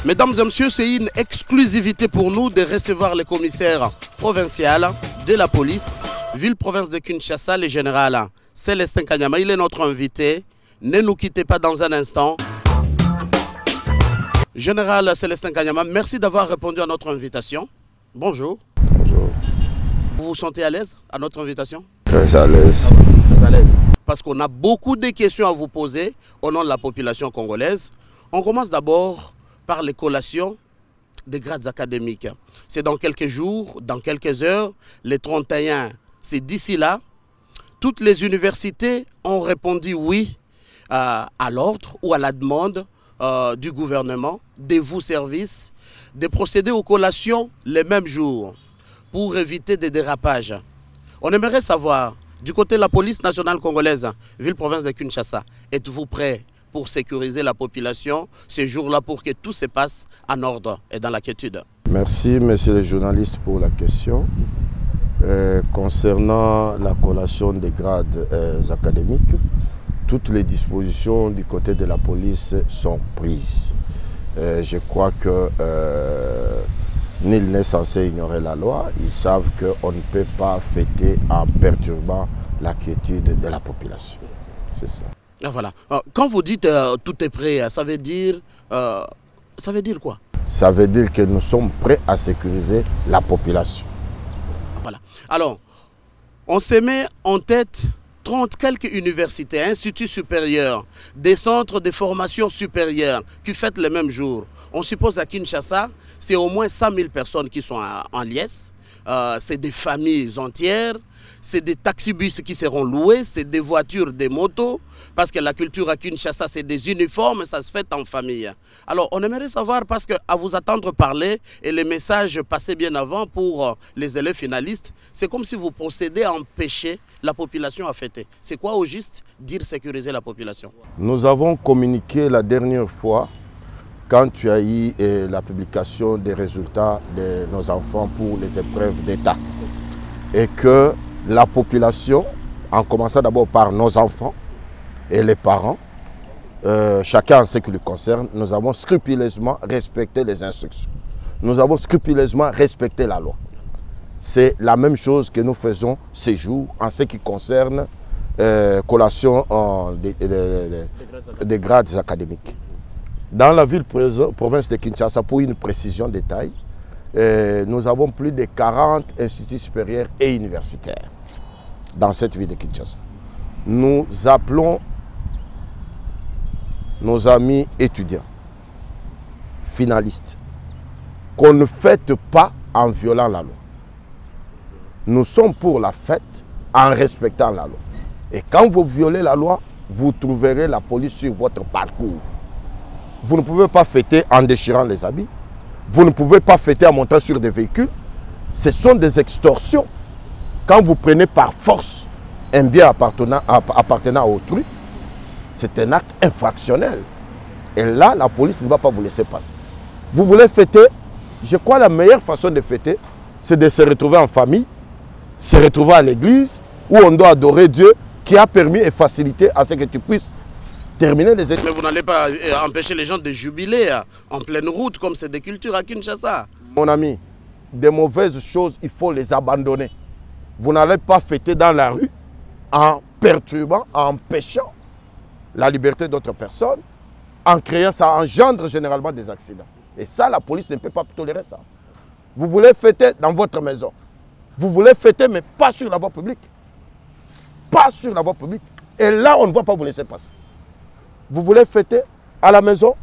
Mesdames et messieurs, c'est une exclusivité pour nous de recevoir le commissaire provincial de la police, ville-province de Kinshasa, le général Célestin Kanyama. Il est notre invité. Ne nous quittez pas dans un instant. Général Célestin Kanyama, merci d'avoir répondu à notre invitation. Bonjour. Bonjour. Vous vous sentez à l'aise à notre invitation? Très à l'aise. Très à l'aise. Parce qu'on a beaucoup de questions à vous poser au nom de la population congolaise. On commence d'abord par les collations des grades académiques. C'est dans quelques jours, dans quelques heures, les 31, c'est d'ici là. Toutes les universités ont répondu oui à l'ordre ou à la demande du gouvernement, de vous services, de procéder aux collations les mêmes jours pour éviter des dérapages. On aimerait savoir, du côté de la police nationale congolaise, ville-province de Kinshasa, êtes-vous prêt pour sécuriser la population ces jours-là pour que tout se passe en ordre et dans la quiétude? Merci, monsieur le journaliste, pour la question. Concernant la collation des grades académiques, toutes les dispositions du côté de la police sont prises. Je crois que nul n'est censé ignorer la loi. Ils savent qu'on ne peut pas fêter en perturbant la quiétude de la population. C'est ça. Voilà. Quand vous dites tout est prêt, ça veut dire quoi? Ça veut dire que nous sommes prêts à sécuriser la population. Voilà. Alors, on se met en tête 30 quelques universités, instituts supérieurs, des centres de formation supérieure qui fêtent le même jour. On suppose à Kinshasa, c'est au moins 100 000 personnes qui sont en liesse. C'est des familles entières. C'est des taxibus qui seront loués, c'est des voitures, des motos, parce que la culture à Kinshasa, c'est des uniformes, ça se fait en famille. Alors, on aimerait savoir, parce qu'à vous attendre parler, et les messages passés bien avant pour les élèves finalistes, c'est comme si vous procédez à empêcher la population à fêter. C'est quoi au juste dire sécuriser la population? Nous avons communiqué la dernière fois, quand tu as eu la publication des résultats de nos enfants pour les épreuves d'État, et que la population, en commençant d'abord par nos enfants et les parents, chacun en ce qui lui concerne, nous avons scrupuleusement respecté les instructions. Nous avons scrupuleusement respecté la loi. C'est la même chose que nous faisons ces jours en ce qui concerne collation des grades académiques. Dans la ville-province de Kinshasa, pour une précision de taille, nous avons plus de 40 instituts supérieurs et universitaires dans cette ville de Kinshasa. Nous appelons nos amis étudiants, finalistes, qu'on ne fête pas en violant la loi. Nous sommes pour la fête en respectant la loi. Et quand vous violez la loi, vous trouverez la police sur votre parcours. Vous ne pouvez pas fêter en déchirant les habits. Vous ne pouvez pas fêter en montant sur des véhicules. Ce sont des extorsions. Quand vous prenez par force un bien appartenant à autrui, c'est un acte infractionnel. Et là, la police ne va pas vous laisser passer. Vous voulez fêter, je crois que la meilleure façon de fêter, c'est de se retrouver en famille, se retrouver à l'église, où on doit adorer Dieu, qui a permis et facilité à ce que tu puisses terminer les études. Mais vous n'allez pas empêcher les gens de jubiler en pleine route, comme c'est des cultures à Kinshasa. Mon ami, des mauvaises choses, il faut les abandonner. Vous n'allez pas fêter dans la rue en perturbant, en empêchant la liberté d'autres personnes, en créant, ça engendre généralement des accidents. Et ça, la police ne peut pas tolérer ça. Vous voulez fêter dans votre maison. Vous voulez fêter, mais pas sur la voie publique. Pas sur la voie publique. Et là, on ne va pas vous laisser passer. Vous voulez fêter à la maison,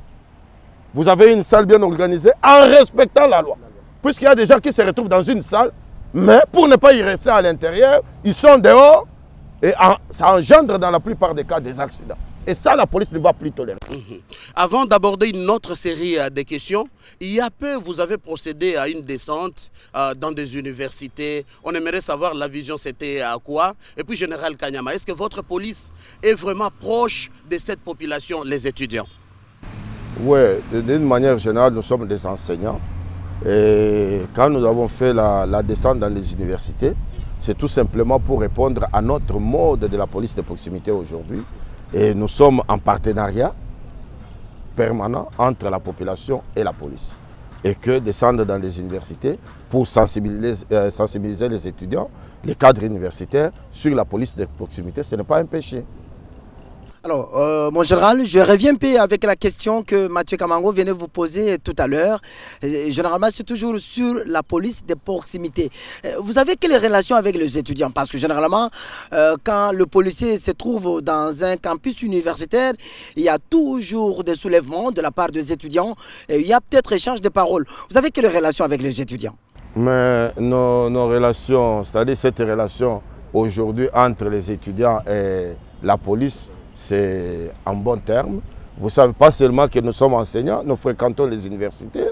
vous avez une salle bien organisée en respectant la loi. Puisqu'il y a des gens qui se retrouvent dans une salle, mais pour ne pas y rester à l'intérieur, ils sont dehors et ça engendre dans la plupart des cas des accidents. Et ça, la police ne va plus tolérer. Avant d'aborder une autre série de questions, il y a peu, vous avez procédé à une descente dans des universités. On aimerait savoir la vision, c'était à quoi? Et puis, Général Kanyama, est-ce que votre police est vraiment proche de cette population, les étudiants? Oui, d'une manière générale, nous sommes des enseignants. Et quand nous avons fait la descente dans les universités, c'est tout simplement pour répondre à notre mode de la police de proximité aujourd'hui. Et nous sommes en partenariat permanent entre la population et la police. Et que descendre dans les universités pour sensibiliser les étudiants, les cadres universitaires, sur la police de proximité, ce n'est pas un péché. Alors, mon général, je reviens un peu avec la question que Mathieu Kamango venait vous poser tout à l'heure. Généralement, c'est toujours sur la police de proximité. Vous avez quelle relation avec les étudiants? Parce que généralement, quand le policier se trouve dans un campus universitaire, il y a toujours des soulèvements de la part des étudiants. Et il y a peut-être échange de paroles. Vous avez quelle relation avec les étudiants? Mais nos relations, c'est-à-dire cette relation aujourd'hui entre les étudiants et la police, c'est en bon terme. Vous savez pas seulement que nous sommes enseignants, nous fréquentons les universités,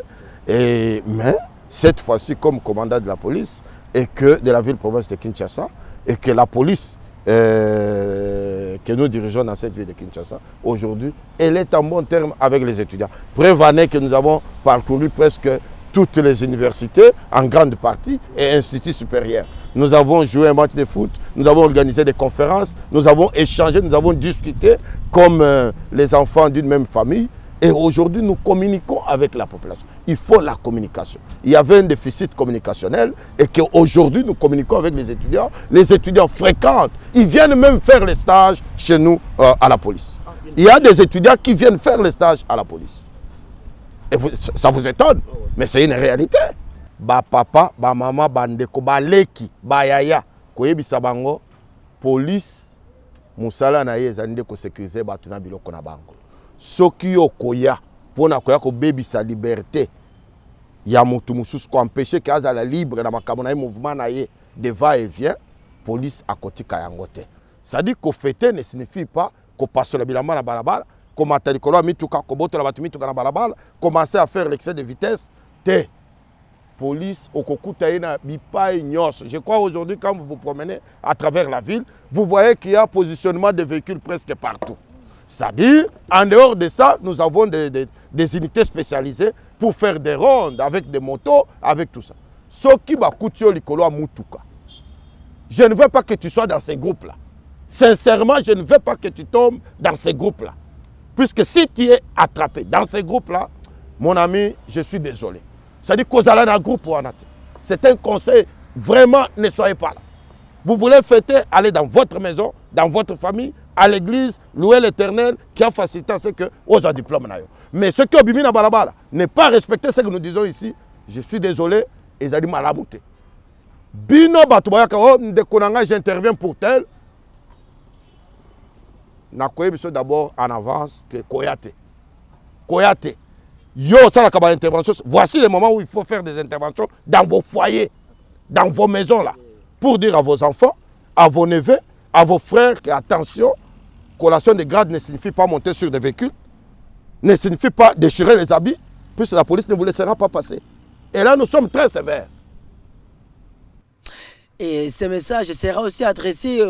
mais cette fois-ci comme commandant de la police et que de la ville-province de Kinshasa, et que la police que nous dirigeons dans cette ville de Kinshasa, aujourd'hui, elle est en bon terme avec les étudiants. Preuve en est que nous avons parcouru presque toutes les universités, en grande partie, et instituts supérieurs. Nous avons joué un match de foot, nous avons organisé des conférences, nous avons échangé, nous avons discuté comme les enfants d'une même famille. Et aujourd'hui, nous communiquons avec la population. Il faut la communication. Il y avait un déficit communicationnel et qu'aujourd'hui, nous communiquons avec les étudiants. Les étudiants fréquentent. Ils viennent même faire les stages chez nous à la police. Il y a des étudiants qui viennent faire les stages à la police. Et ça vous étonne, mais c'est une réalité. Ba papa, ba maman, ba ndeko, ba leki, ba yaya, koyebisa bango, police, musala na ye zande ko sécuriser ba tuna biloko na bango. Soki yo koya, pona koya ko bebisa liberté, ya mutu mususu ko empêcher que azala libre na makambo na ye mouvement na ye de va et vient, police akotika yango te. Ça dit qu'au fêter ne signifie pas qu'on passe la bilamba na balabala. Commencer à faire l'excès de vitesse, te police au kokutaina bipai nyos. Je crois aujourd'hui quand vous vous promenez à travers la ville, vous voyez qu'il y a positionnement de véhicules presque partout. C'est-à-dire, en dehors de ça, nous avons des unités spécialisées pour faire des rondes avec des motos, avec tout ça. Ce qui va coûter likolo mutuka. Je ne veux pas que tu sois dans ces groupes-là. Sincèrement, je ne veux pas que tu tombes dans ces groupes-là. Puisque si tu es attrapé dans ces groupes-là, mon ami, je suis désolé. C'est-à-dire qu'aux allez dans un groupe, c'est un conseil, vraiment, ne soyez pas là. Vous voulez fêter, allez dans votre maison, dans votre famille, à l'église, louer l'Éternel qui a facilité ce que aux diplômes. Mais ceux qui ont bimi na balabala, ne pas respecter ce que nous disons ici, je suis désolé, ils ont dit malamouté. Bino batubayaka, oh, ndekonanga, j'interviens pour tel. D'abord en avance que Koyate. Koyate. Yo, ça la intervention. Voici le moment où il faut faire des interventions dans vos foyers, dans vos maisons là, pour dire à vos enfants, à vos neveux, à vos frères que attention, collation de grade ne signifie pas monter sur des véhicules, ne signifie pas déchirer les habits, puisque la police ne vous laissera pas passer. Et là, nous sommes très sévères. Et ce message sera aussi adressé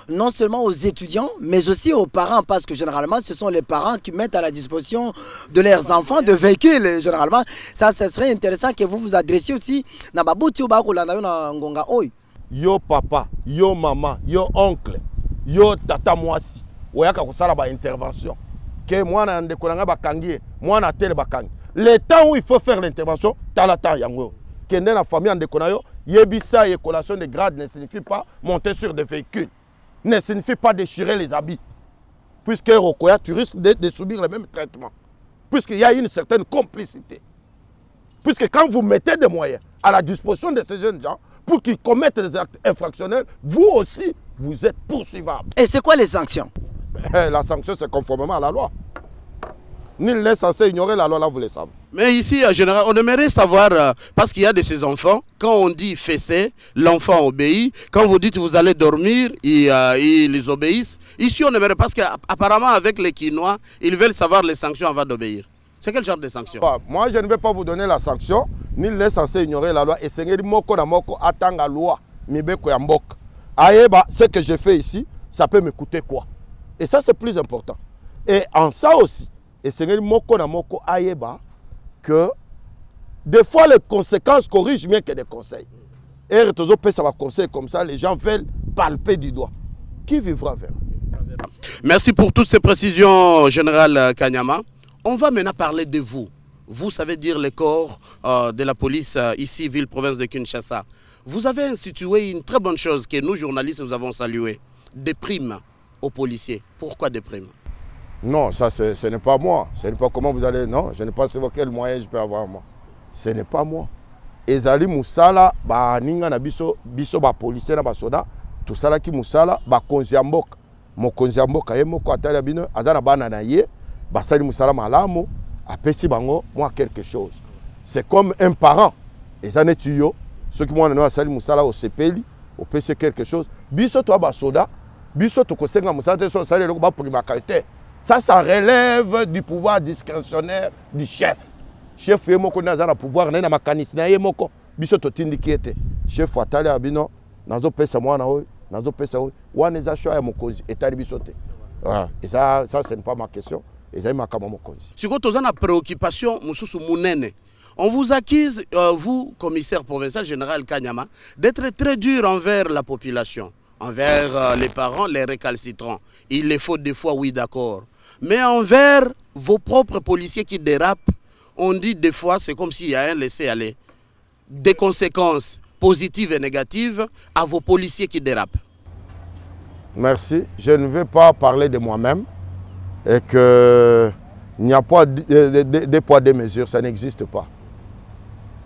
non seulement aux étudiants, mais aussi aux parents, parce que généralement, ce sont les parents qui mettent à la disposition de leurs enfants de véhicules. Généralement, ça, ce serait intéressant que vous vous adressiez aussi. Yo papa, yo maman, yo oncle, yo tata mwasi, oyaka kosala ba intervention. Que moi na ndekolanga bakangi, moi na tele bakangi. Le temps où il faut faire l'intervention, talata yango. Kende la famille ndekonayo. Yebisa et collation de grade ne signifie pas monter sur des véhicules, ne signifie pas déchirer les habits. Puisque Rokoya, tu risques de subir le même traitement. Puisqu'il y a une certaine complicité. Puisque quand vous mettez des moyens à la disposition de ces jeunes gens pour qu'ils commettent des actes infractionnels, vous aussi, vous êtes poursuivable. Et c'est quoi les sanctions? La sanction, c'est conformément à la loi. Nul n'est censé ignorer la loi, là, vous le savez. Mais ici, en général, on aimerait savoir, parce qu'il y a de ces enfants, quand on dit fesser, l'enfant obéit. Quand vous dites vous allez dormir, ils obéissent. Ici, on aimerait, parce qu'apparemment, avec les Quinois, ils veulent savoir les sanctions avant d'obéir. C'est quel genre de sanctions? Moi, je ne vais pas vous donner la sanction. Nul n'est censé ignorer la loi. Et c'est moko na moko attend la loi. Mibeko ya mboka. Aïeba, ce que j'ai fait ici, ça peut me coûter quoi? Et ça, c'est plus important. Et en ça aussi, et c'est moko na moko aïeba, que des fois les conséquences corrigent mieux que des conseils. Et ça va conseil comme ça, les gens veulent palper du doigt. Qui vivra vers? Merci pour toutes ces précisions, Général Kanyama. On va maintenant parler de vous. Vous savez dire les corps de la police ici, ville-province de Kinshasa. Vous avez institué une très bonne chose que nous, journalistes, nous avons salué. Des primes aux policiers. Pourquoi des primes? Non, ça ce n'est pas moi. Ce n'est pas comment vous allez... Non, je ne sais pas quel moyen je peux avoir moi. Ce n'est pas moi. Ezali Moussala, ninga na biso ba policier na ba soda, tout ça là qui Moussala, ba konziamboka. Mo konziamboka ye moko atala bino, azana bana na ye, ba sali Moussala malamu, apesi bango moi quelque chose. C'est comme un parent. Ezane tuyo, ceux qui m'ont sali Moussala au sepeli, au pesi quelque chose. Biso to ba soda, biso to kosenga Moussala te so sali le ba prima qualité. Ça relève du pouvoir discrétionnaire du chef. Chef yemoko na zana pouvoir na makanisi na yemoko biso to tindiki ete chef atali abino nazo pesa mwana oyo nazo pesa oyo wana eza choix ya mokonzi etali biso te. Voilà, et ça ce n'est pas ma question, ezali makama mokonzi. Siko tozana préoccupation mususu munene. On vous accuse vous commissaire provincial général Kanyama d'être très dur envers la population, envers les parents, les récalcitrants. Il les faut des fois, oui, d'accord. Mais envers vos propres policiers qui dérapent, on dit des fois, c'est comme s'il y a un laisser-aller. Des conséquences positives et négatives à vos policiers qui dérapent. Merci. Je ne vais pas parler de moi-même et qu'il n'y a pas des poids, des mesures, ça n'existe pas.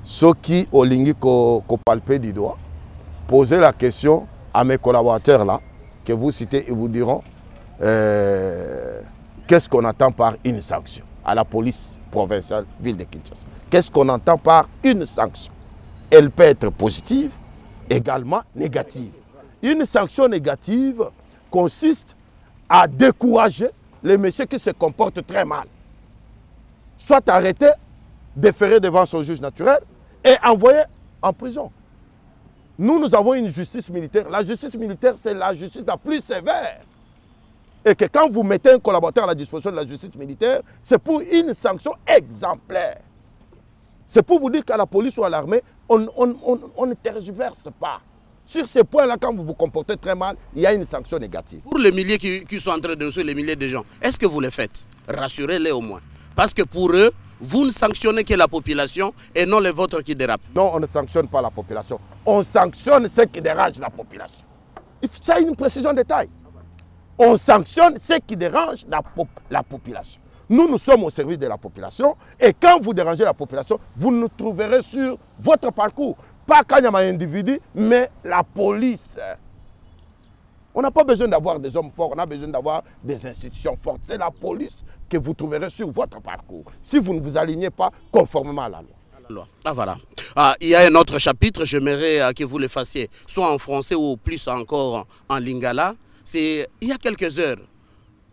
Ceux qui ont palpé du doigt, posez la question à mes collaborateurs là, que vous citez et vous diront qu'est-ce qu'on attend par une sanction à la police provinciale ville de Kinshasa. Qu'est-ce qu'on entend par une sanction? Elle peut être positive, également négative. Une sanction négative consiste à décourager les messieurs qui se comportent très mal. Soit arrêter, déférer devant son juge naturel et envoyer en prison. Nous avons une justice militaire. La justice militaire, c'est la justice la plus sévère. Et que quand vous mettez un collaborateur à la disposition de la justice militaire, c'est pour une sanction exemplaire. C'est pour vous dire qu'à la police ou à l'armée, on ne tergiverse pas. Sur ces points-là, quand vous vous comportez très mal, il y a une sanction négative. Pour les milliers qui sont en train de nous suivre, les milliers de gens, est-ce que vous les faites? Rassurez-les au moins. Parce que pour eux, vous ne sanctionnez que la population et non les vôtres qui dérapent. Non, on ne sanctionne pas la population. On sanctionne ce qui dérange la population. Ça a une précision de taille. On sanctionne ce qui dérange la population. Nous sommes au service de la population et quand vous dérangez la population, vous nous trouverez sur votre parcours. Pas quand il y a un individu, mais la police. On n'a pas besoin d'avoir des hommes forts, on a besoin d'avoir des institutions fortes. C'est la police que vous trouverez sur votre parcours, si vous ne vous alignez pas conformément à la loi. Ah voilà. Il y a un autre chapitre, j'aimerais que vous le fassiez, soit en français ou plus encore en lingala. Il y a quelques heures,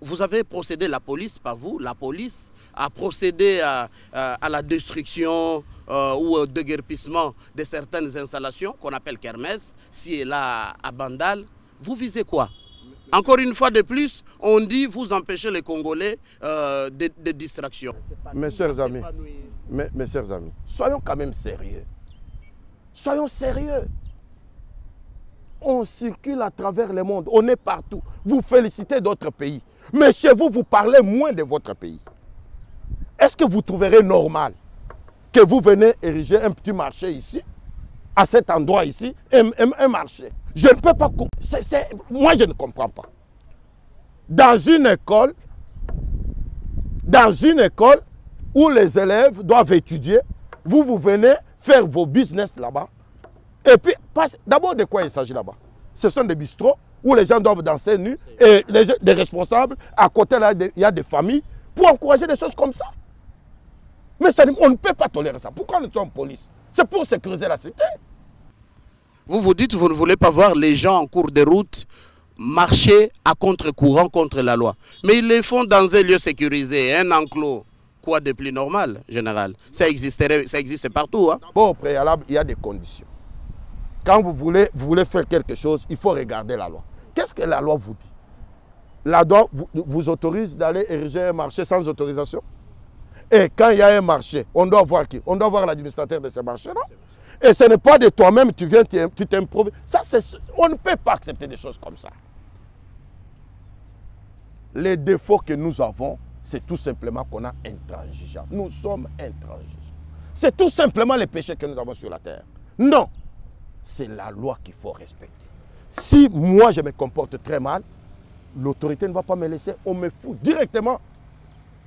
vous avez procédé, la police, pas vous, la police a procédé à la destruction ou au déguerpissement de certaines installations qu'on appelle kermesse, si et là à Bandal. Vous visez quoi? Encore une fois de plus, on dit vous empêchez les Congolais de distraction. Mes chers amis, soyons quand même sérieux. Soyons sérieux. On circule à travers le monde, on est partout. Vous félicitez d'autres pays. Mais chez vous, vous parlez moins de votre pays. Est-ce que vous trouverez normal que vous venez ériger un petit marché ici, à cet endroit ici, un marché? Je ne peux pas... Moi, je ne comprends pas. Dans une école où les élèves doivent étudier, vous venez faire vos business là-bas. Et puis, d'abord, de quoi il s'agit là-bas? Ce sont des bistrots où les gens doivent danser nus et des responsables, à côté là, il y a des familles pour encourager des choses comme ça. Mais ça, on ne peut pas tolérer ça. Pourquoi nous sommes police? C'est pour sécuriser la cité. Vous vous dites, vous ne voulez pas voir les gens en cours de route marcher à contre-courant contre la loi. Mais ils les font dans un lieu sécurisé, un enclos. Quoi de plus normal, général? Ça existe partout. Hein? Bon, au préalable, il y a des conditions. Quand vous voulez faire quelque chose, il faut regarder la loi. Qu'est-ce que la loi vous dit? La loi vous autorise d'aller ériger un marché sans autorisation. Et quand il y a un marché, on doit voir qui? On doit voir l'administrateur de ce marché-là. Et ce n'est pas de toi-même, tu viens, tu t'improvises. On ne peut pas accepter des choses comme ça. Les défauts que nous avons, c'est tout simplement qu'on a intransigeant. Nous sommes intransigeants. C'est tout simplement les péchés que nous avons sur la terre. Non, c'est la loi qu'il faut respecter. Si moi je me comporte très mal, l'autorité ne va pas me laisser, on me fout directement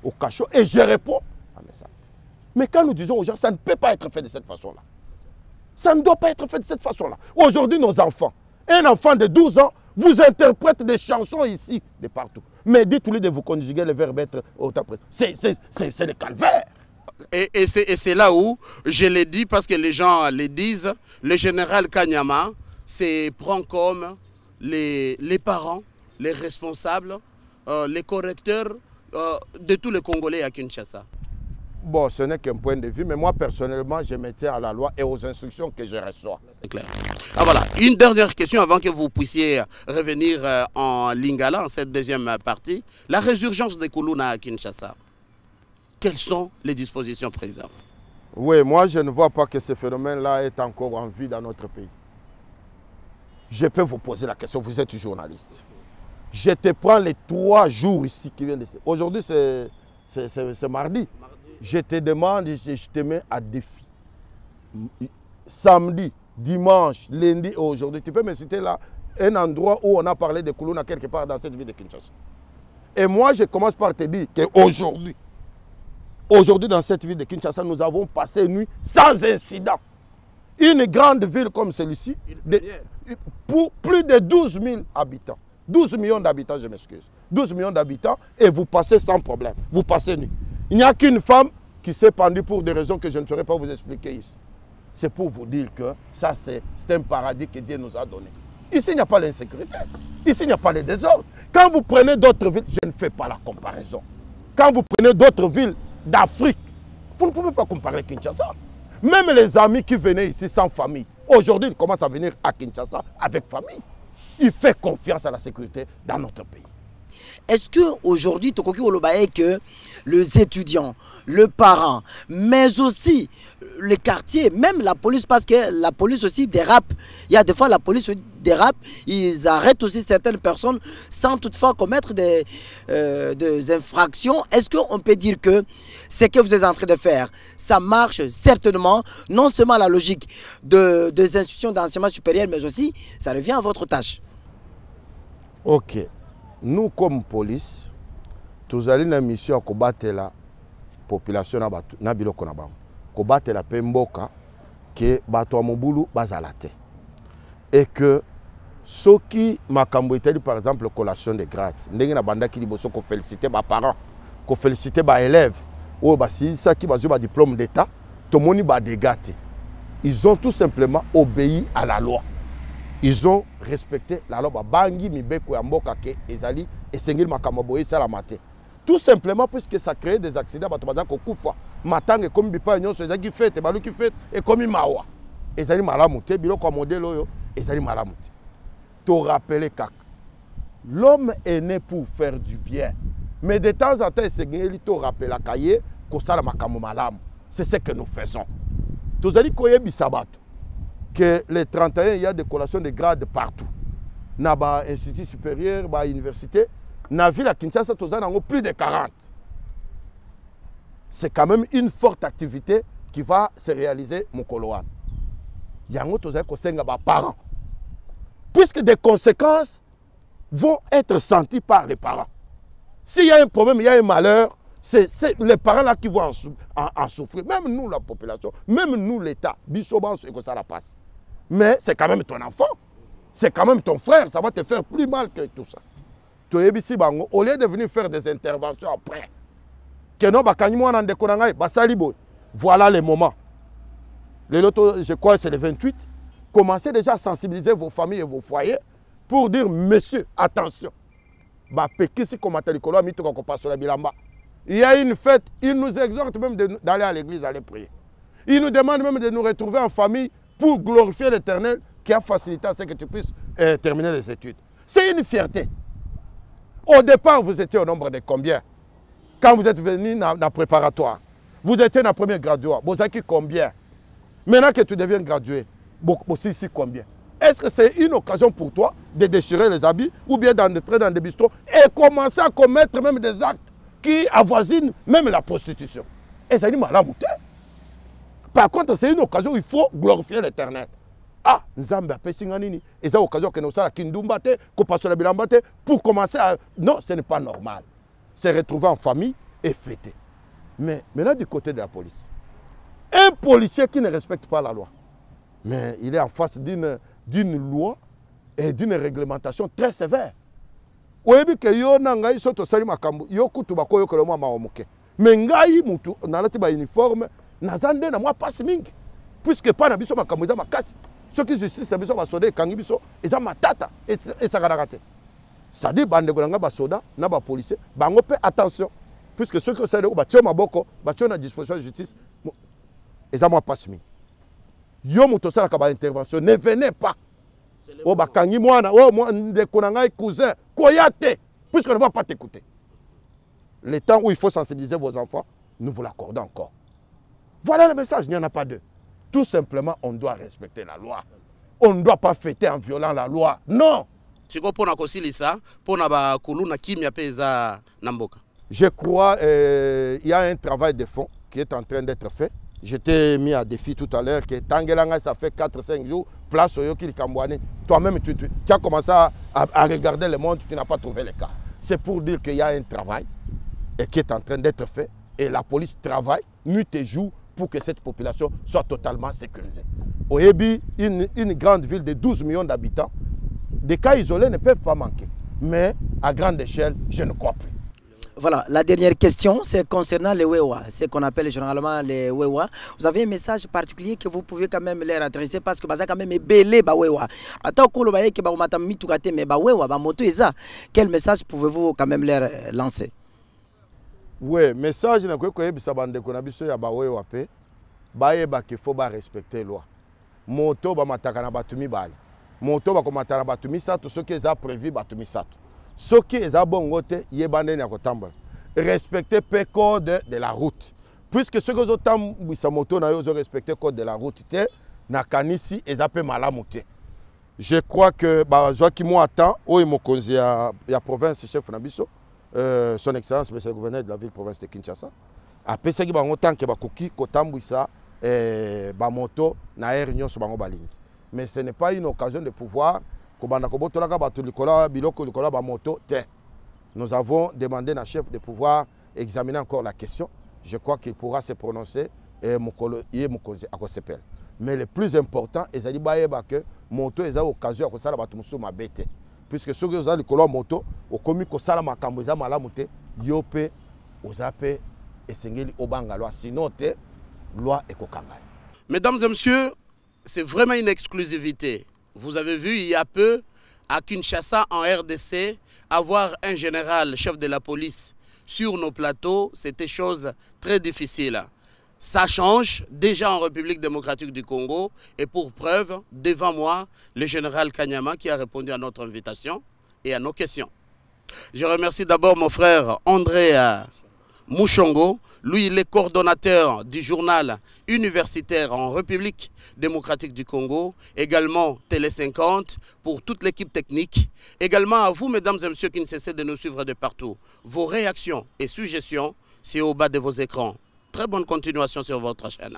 au cachot et je réponds à mes actes. Mais quand nous disons aux gens, ça ne peut pas être fait de cette façon-là. Ça ne doit pas être fait de cette façon-là. Aujourd'hui, nos enfants, un enfant de 12 ans, vous interprète des chansons ici, de partout. Mais dites-lui de vous conjuguer le verbe être au temps présent. C'est le calvaire. Et c'est là où, je l'ai dit parce que les gens le disent, le général Kanyama prend comme les parents, les responsables, les correcteurs de tous les Congolais à Kinshasa. Bon, ce n'est qu'un point de vue, mais moi personnellement, je me tiens à la loi et aux instructions que je reçois. C'est clair. Ah, voilà, une dernière question avant que vous puissiez revenir en Lingala, en cette deuxième partie. La résurgence des Koulouna à Kinshasa, quelles sont les dispositions présentes? Oui, moi je ne vois pas que ce phénomène-là est encore en vie dans notre pays. Je peux vous poser la question, vous êtes journaliste. Je te prends les 3 jours ici qui viennent de... Aujourd'hui c'est mardi. Je te demande, je te mets à défi. Samedi, dimanche, lundi et aujourd'hui, tu peux me citer là un endroit où on a parlé de Koulouna quelque part dans cette ville de Kinshasa. Et moi, je commence par te dire qu'aujourd'hui, dans cette ville de Kinshasa, nous avons passé une nuit sans incident. Une grande ville comme celle-ci, pour plus de 12 000 habitants. 12 millions d'habitants, je m'excuse. 12 millions d'habitants et vous passez sans problème. Vous passez nuit. Il n'y a qu'une femme qui s'est pendue pour des raisons que je ne saurais pas vous expliquer ici. C'est pour vous dire que ça, c'est un paradis que Dieu nous a donné. Ici, il n'y a pas l'insécurité. Ici, il n'y a pas le désordre. Quand vous prenez d'autres villes, je ne fais pas la comparaison. Quand vous prenez d'autres villes d'Afrique, vous ne pouvez pas comparer Kinshasa. Même les amis qui venaient ici sans famille, aujourd'hui, ils commencent à venir à Kinshasa avec famille. Ils font confiance à la sécurité dans notre pays. Est-ce qu'aujourd'hui, Tokoki Olobaye, que les étudiants, le parent, mais aussi les quartiers, même la police, parce que la police aussi dérape. Il y a des fois la police dérape, ils arrêtent aussi certaines personnes sans toutefois commettre des infractions. Est-ce qu'on peut dire que ce que vous êtes en train de faire, ça marche certainement, non seulement à la logique des institutions d'enseignement supérieur, mais aussi ça revient à votre tâche? Ok. Nous, comme police, nous avons une mission à combattre la population na biloko na bango. Combattre la pemboka que bato mobulu bazalate. Et que ceux qui makambo itali par exemple collation de grade, ndenge na banda ki liboso ko féliciter ba parents, ko féliciter ba élèves, ou ba si ça qui bazou ba diplôme d'état, to moni ba dégate. Ils ont tout simplement obéi à la loi. Ils ont respecté la loi. Bangi mibeko ya mboka ke ezali esengeli makambo boye sala maté. Tout simplement puisque ça crée des accidents bato baza ko kufa. Matanga comme bipa nyonso ezaki fête balu ki fête et comme mawa. Ezali malamu te biloko modèle oyo ezali malamu te. To rappeler kaka. L'homme est né pour faire du bien. Mais de temps en temps esengeli to rappeler kaye ko sala makambo malamu. C'est ce que nous faisons. Tozali koyebisa bato que les 31, il y a des collations de grades partout. Dans les instituts supérieurs, dans les universités, dans la ville à Kinshasa, il y a plus de 40. C'est quand même une forte activité qui va se réaliser mon Koloan. Il y a des parents. Puisque des conséquences vont être senties par les parents. S'il y a un problème, il y a un malheur, c'est les parents là qui vont en souffrir. Même nous, la population, même nous, l'État, Bissoban, et que ça la passe. Mais c'est quand même ton enfant. C'est quand même ton frère. Ça va te faire plus mal que tout ça. Au lieu de venir faire des interventions après, voilà les moments. Je crois que c'est le 28. Commencez déjà à sensibiliser vos familles et vos foyers pour dire, monsieur, attention. Il y a une fête, il nous exhorte même d'aller à l'église, aller prier. Il nous demande même de nous retrouver en famille pour glorifier l'Éternel qui a facilité à ce que tu puisses terminer les études. C'est une fierté. Au départ, vous étiez au nombre de combien? Quand vous êtes venu dans la préparatoire, vous étiez dans la première graduation, vous avez combien? Maintenant que tu deviens gradué, vous ici combien? Est-ce que c'est une occasion pour toi de déchirer les habits ou bien d'entrer dans des bistrots et commencer à commettre même des actes qui avoisine même la prostitution. Et ça dit malamu te. Par contre, c'est une occasion où il faut glorifier l'Éternel. Ah, Nzambe a pesi nini. Et c'est l'occasion que nous sommes Kindumba te, ko passe la bilamba te, pour commencer à... Non, ce n'est pas normal. Se retrouver en famille et fêter. Mais maintenant, du côté de la police, un policier qui ne respecte pas la loi, mais il est en face d'une loi et d'une réglementation très sévère. Oyebi ke yo na ngai soto sali makambo yo kutu bakoyo ko mwa maomoke. Mais ngai mutu na lati ba uniforme na zande na mwa passe mingi. Puisque pas na biso makambo za makasi. Ceux qui justice biso ba soda kangi biso eza matata et ça garagate. C'est-à-dire bande ko nga ba soda na ba policier bango pe attention puisque ceux qui sont ba tio maboko ba tio na disposition de justice eza mwa passe mingi. Yo mutu sala ka ba intervention ne venez pas. Oh bakangi mwana, oh moi ndeko na ngai cousin, koyate, puisque ne va pas t'écouter. Le temps où il faut sensibiliser vos enfants, nous vous l'accordons encore. Voilà le message, il n'y en a pas deux. Tout simplement, on doit respecter la loi. On ne doit pas fêter en violant la loi. Non. Je crois qu'il y a un travail de fond qui est en train d'être fait. J'étais mis à défi tout à l'heure que Tangelanga, ça fait 4-5 jours, place au Yoki Kambouane. Toi-même, tu as commencé à regarder le monde, tu n'as pas trouvé le cas. C'est pour dire qu'il y a un travail et qui est en train d'être fait. Et la police travaille nuit et jour pour que cette population soit totalement sécurisée. Au Yebi, une grande ville de 12 millions d'habitants, des cas isolés ne peuvent pas manquer. Mais à grande échelle, je ne crois plus. Voilà, la dernière question, c'est concernant les Wewa, ce qu'on appelle généralement les Wewa. Vous avez un message particulier que vous pouvez quand même leur adresser parce que ça quand même est belé ba Wewa. Attends qu'on le voit que ba mata mitukate mais ba Wewa ba moto eza. Quel message pouvez-vous quand même leur lancer? Oui, message na ko yebisa bande ko na biso ya ba Wewa pe ba yeba qu'il faut ba respecter loi. Moto ba mataka na batumi bale. Moto ba ko matana batumi ça tout ce qui est prévu batumi ça. Ce qui est à bon côté, respecter le code de la route. Puisque ce que vous avez moto na yo respecter le code de la route, na kanisi ezape malamuté. Je crois que bazwa ki mo attend o mokonzi ya province chef na biso son excellence monsieur le gouverneur de la ville province de Kinshasa. Apesa ki bango tant que bakoki kotambwisa ba moto na air nyonso bango balingi. Mais ce n'est pas une occasion de pouvoir nous avons demandé à chef de pouvoir examiner encore la question. Je crois qu'il pourra se prononcer et mais le plus important, c'est que moto est l'occasion de faire ma bête. Puisque ceux qui ont le moto, au commis que ça ma camboza malamute, yope, ozape, et sengeli obangaloa. Sinon, loi et kokanga. Mesdames et messieurs, c'est vraiment une exclusivité. Vous avez vu il y a peu à Kinshasa en RDC avoir un général chef de la police sur nos plateaux, c'était chose très difficile. Ça change déjà en République démocratique du Congo et pour preuve, devant moi, le général Kanyama qui a répondu à notre invitation et à nos questions. Je remercie d'abord mon frère André Mouchongo. Lui, il est coordonnateur du journal universitaire en République démocratique du Congo. Également Télé 50 pour toute l'équipe technique. Également à vous, mesdames et messieurs, qui ne cessez de nous suivre de partout. Vos réactions et suggestions, c'est au bas de vos écrans. Très bonne continuation sur votre chaîne.